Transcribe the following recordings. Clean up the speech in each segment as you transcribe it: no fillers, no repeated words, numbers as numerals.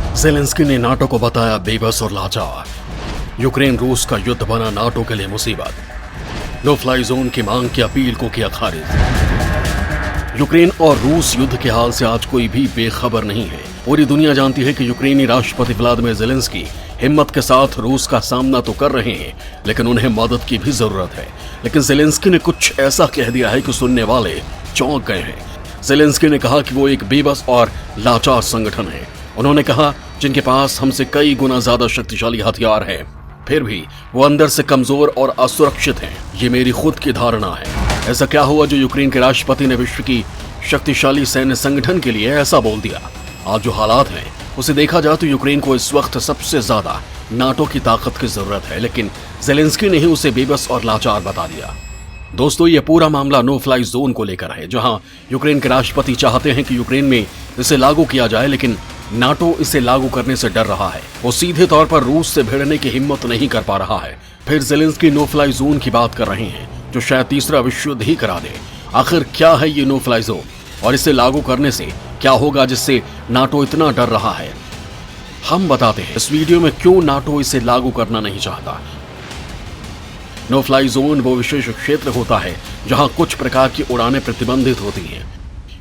Zelensky ने NATO को बताया बेबस और लाचार। यूक्रेन रूस का युद्ध बना नाटो के लिए मुसीबत। नो फ्लाई जोन की मांग की अपील को किया खारिज। यूक्रेन और रूस युद्ध के हाल से आज कोई भी बेखबर नहीं है। पूरी दुनिया जानती है कि यूक्रेनी राष्ट्रपति व्लादिमीर ज़ेलेंस्की हिम्मत के साथ रूस का सामना तो कर रहे हैं, लेकिन उन्हें मदद की भी जरूरत है। लेकिन ज़ेलेंस्की ने कुछ ऐसा कह दिया है कि सुनने वाले चौंक गए हैं। ज़ेलेंस्की ने कहा कि वो एक बेबस और लाचार संगठन है। उन्होंने कहा, जिनके पास हमसे कई गुना ज्यादा शक्तिशाली हथियार हैं, फिर भी वो अंदर से कमजोर और असुरक्षित हैं। ये मेरी खुद की धारणा है। ऐसा क्या हुआ जो यूक्रेन के राष्ट्रपति ने विश्व की शक्तिशाली सैन्य संगठन के लिए ऐसा बोल दिया? आज जो हालात हैं उसे देखा जाए तो यूक्रेन को इस वक्त सबसे ज्यादा नाटो की ताकत की जरूरत है, लेकिन ज़ेलेंस्की ने ही उसे बेबस और लाचार बता दिया। दोस्तों, ये पूरा मामला नो फ्लाई जोन को लेकर है, जहां यूक्रेन के राष्ट्रपति चाहते हैं कि यूक्रेन में इसे लागू किया जाए, लेकिन नाटो इसे लागू करने से डर रहा है। वो सीधे तौर पर रूस से भिड़ने की हिम्मत नहीं कर पा रहा है। फिर ज़ेलेंस्की नो फ्लाई जोन की बात कर रहे हैं, जो शायद तीसरा विश्व युद्ध ही करा दे। आखिर क्या है ये नो फ्लाई जोन, और इसे लागू करने से क्या होगा जिससे नाटो इतना डर रहा है? हम बताते हैं इस वीडियो में क्यों नाटो इसे लागू करना नहीं चाहता। नो फ्लाई जोन वो विशेष क्षेत्र होता है जहां कुछ प्रकार की उड़ानें प्रतिबंधित होती हैं।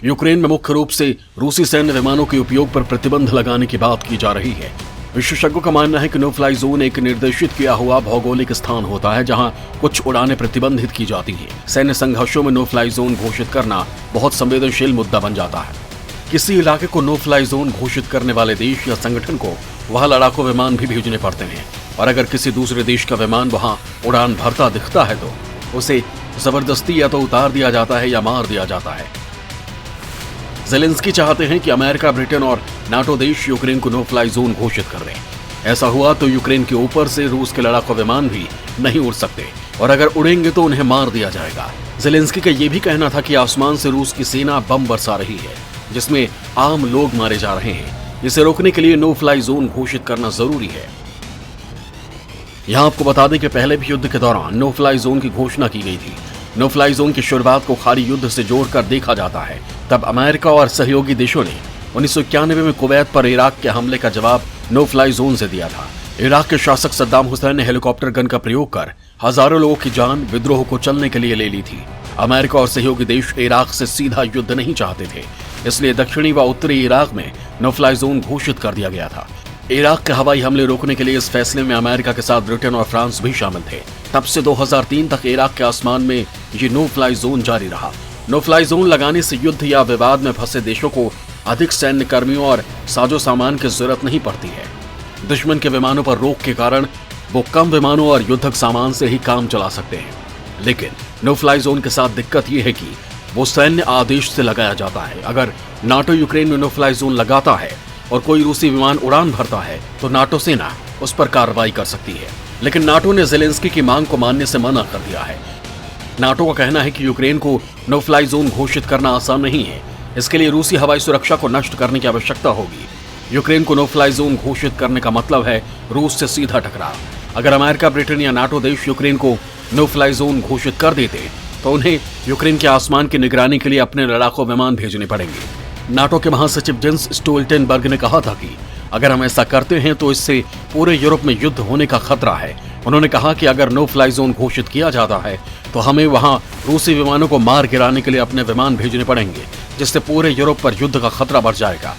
यूक्रेन में मुख्य रूप से रूसी सैन्य विमानों के उपयोग पर प्रतिबंध लगाने की बात की जा रही है। विशेषज्ञों का मानना है कि नो फ्लाई जोन एक निर्देशित किया हुआ भौगोलिक स्थान होता है जहां कुछ उड़ानें प्रतिबंधित की जाती हैं। सैन्य संघर्षों में नो फ्लाई जोन घोषित करना बहुत संवेदनशील मुद्दा बन जाता है। किसी इलाके को नो फ्लाई जोन घोषित करने वाले देश या संगठन को वहां लड़ाकू विमान भी भेजने पड़ते हैं, और अगर किसी दूसरे देश का विमान वहां उड़ान भरता दिखता है तो उसे जबरदस्ती या तो उतार दिया जाता है या मार दिया जाता है। ज़ेलेंस्की चाहते हैं कि अमेरिका, ब्रिटेन और नाटो देश यूक्रेन को नो फ्लाई जोन घोषित कर दें। ऐसा हुआ तो यूक्रेन के ऊपर से रूस के लड़ाकू विमान भी नहीं उड़ सकते, और अगर उड़ेंगे तो उन्हें मार दिया जाएगा। ज़ेलेंस्की का यह भी कहना था कि आसमान से रूस की सेना बम बरसा रही है, जिसमें आम लोग मारे जा रहे हैं। इसे रोकने के लिए नो फ्लाई जोन घोषित करना जरूरी है। यहां आपको बता दें कि पहले भी युद्ध के दौरान नो फ्लाई जोन की घोषणा की गई थी। नो फ्लाई जोन की शुरुआत को खाली युद्ध से जोड़कर देखा जाता है। तब अमेरिका और सहयोगी देशों ने 1991 में कुवैत पर इराक के हमले का जवाब नो फ्लाई जोन से दिया था। इराक के शासक सद्दाम हुसैन ने हेलीकॉप्टर गन का प्रयोग कर हजारों लोगों की जान विद्रोह को चलने के लिए ले ली थी। अमेरिका और सहयोगी देश इराक से सीधा युद्ध नहीं चाहते थे, इसलिए दक्षिणी व उत्तरी इराक में नो फ्लाई जोन घोषित कर दिया गया था। इराक के हवाई हमले रोकने के लिए इस फैसले में अमेरिका के साथ ब्रिटेन और फ्रांस भी शामिल थे। तब से 2003 तक इराक के आसमान में ये नो फ्लाई जोन जारी रहा। नो फ्लाई जोन लगाने से युद्ध या विवाद में फंसे देशों को अधिक सैन्य कर्मियों और साजो सामान की जरूरत नहीं पड़ती है। दुश्मन के विमानों पर रोक के कारण वो कम विमानों और युद्धक सामान से ही काम चला सकते हैं। लेकिन नो फ्लाई जोन के साथ दिक्कत यह है कि वो सैन्य आदेश से लगाया जाता है। अगर नाटो यूक्रेन में नो फ्लाई जोन लगाता है और कोई रूसी विमान उड़ान भरता है तो नाटो सेना उस पर कार्रवाई कर सकती है। लेकिन नाटो ने ज़ेलेंस्की की मांग को मानने से मना कर दिया है। नाटो का कहना है कि यूक्रेन को नो फ्लाई जोन घोषित करना आसान नहीं है। इसके लिए रूसी हवाई सुरक्षा को नष्ट करने की आवश्यकता होगी। यूक्रेन को नो फ्लाई जोन घोषित करने का मतलब है रूस से सीधा टकराव। अगर अमेरिका, ब्रिटेन या नाटो देश यूक्रेन को नो फ्लाई जोन घोषित कर देते तो उन्हें यूक्रेन के आसमान की निगरानी के लिए अपने लड़ाकू विमान भेजने पड़ेंगे। नाटो के महासचिव जेंस स्टोल्टेनबर्ग ने कहा था कि अगर हम ऐसा करते हैं तो इससे पूरे यूरोप में युद्ध होने का खतरा है। उन्होंने कहा कि अगर नो फ्लाई जोन घोषित किया जाता है तो हमें वहां रूसी विमानों को मार गिराने के लिए अपने विमान भेजने पड़ेंगे, जिससे पूरे यूरोप पर युद्ध का खतरा बढ़ जाएगा।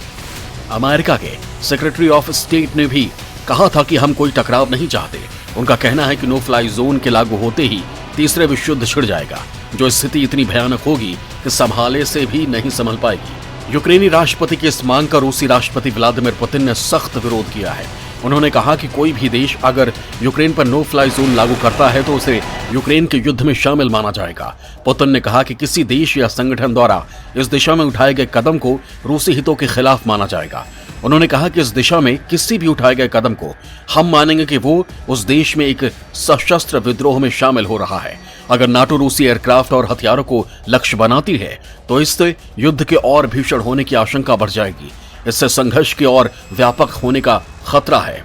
अमेरिका के सेक्रेटरी ऑफ स्टेट ने भी कहा था कि हम कोई टकराव नहीं चाहते। उनका कहना है कि नो फ्लाई जोन के लागू होते ही तीसरे विश्व युद्ध छिड़ जाएगा, जो स्थिति इतनी भयानक होगी कि संभाले से भी नहीं संभल पाएगी। यूक्रेनी राष्ट्रपति की इस मांग का रूसी राष्ट्रपति व्लादिमीर पुतिन ने सख्त विरोध किया है। उन्होंने कहा कि कोई भी देश अगर यूक्रेन पर नो फ्लाई जोन लागू करता है तो उसे यूक्रेन के युद्ध में शामिल माना जाएगा। पुतिन ने कहा कि किसी देश या संगठन द्वारा इस दिशा में उठाए गए कदम को रूसी हितों के खिलाफ माना जाएगा। उन्होंने कहा कि इस दिशा में किसी भी उठाए गए कदम को हम मानेंगे कि वो उस देश में एक सशस्त्र विद्रोह में शामिल हो रहा है। अगर नाटो रूसी एयरक्राफ्ट और हथियारों को लक्ष्य बनाती है तो इससे युद्ध के और भीषण होने की आशंका बढ़ जाएगी। इससे संघर्ष के और व्यापक होने का खतरा है।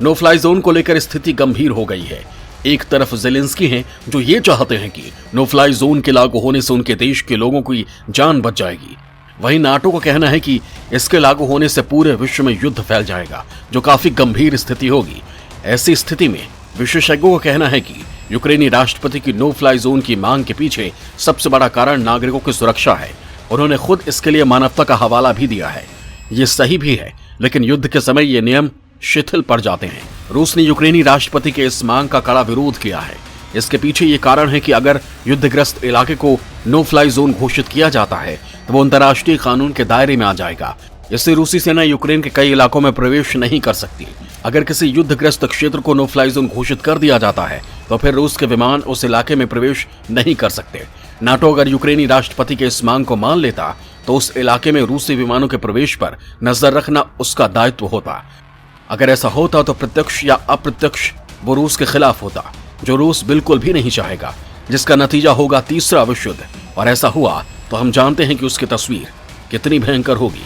नो फ्लाई जोन को लेकर स्थिति गंभीर हो गई है। एक तरफ ज़ेलेंस्की हैं जो ये चाहते हैं कि नो फ्लाई जोन के लागू होने से उनके देश के लोगों की जान बच जाएगी। वहीं नाटो का कहना है कि इसके लागू होने से पूरे विश्व में युद्ध फैल जाएगा, जो काफी गंभीर स्थिति होगी। ऐसी स्थिति में विशेषज्ञों का कहना है कि यूक्रेनी राष्ट्रपति की नो फ्लाई जोन की मांग के पीछे सबसे बड़ा कारण नागरिकों की सुरक्षा है। उन्होंने खुद इसके लिए मानवता का हवाला भी दिया है। ये सही भी है, लेकिन युद्ध के समय ये नियम शिथिल पड़ जाते हैं। रूस ने यूक्रेनी राष्ट्रपति के इस मांग का कड़ा विरोध किया है। इसके पीछे ये कारण है कि अगर युद्धग्रस्त इलाके को नो फ्लाई जोन घोषित किया जाता है तो वो अंतर्राष्ट्रीय कानून के दायरे में आ जाएगा। इससे रूसी सेना यूक्रेन के कई इलाकों में प्रवेश नहीं कर सकती। अगर किसी युद्धग्रस्त क्षेत्र को नो फ्लाई जोन घोषित कर दिया जाता है तो फिर रूस के विमान उस इलाके में प्रवेश नहीं कर सकते। नाटो अगर यूक्रेनी राष्ट्रपति के इस मांग को मान लेता तो उस इलाके में रूसी विमानों के प्रवेश पर नजर रखना उसका दायित्व होता। अगर ऐसा होता तो प्रत्यक्ष या अप्रत्यक्ष वो रूस के खिलाफ होता, जो रूस बिल्कुल भी नहीं चाहेगा, जिसका नतीजा होगा तीसरा विश्व युद्ध। और ऐसा हुआ तो हम जानते हैं कि उसकी तस्वीर कितनी भयंकर होगी।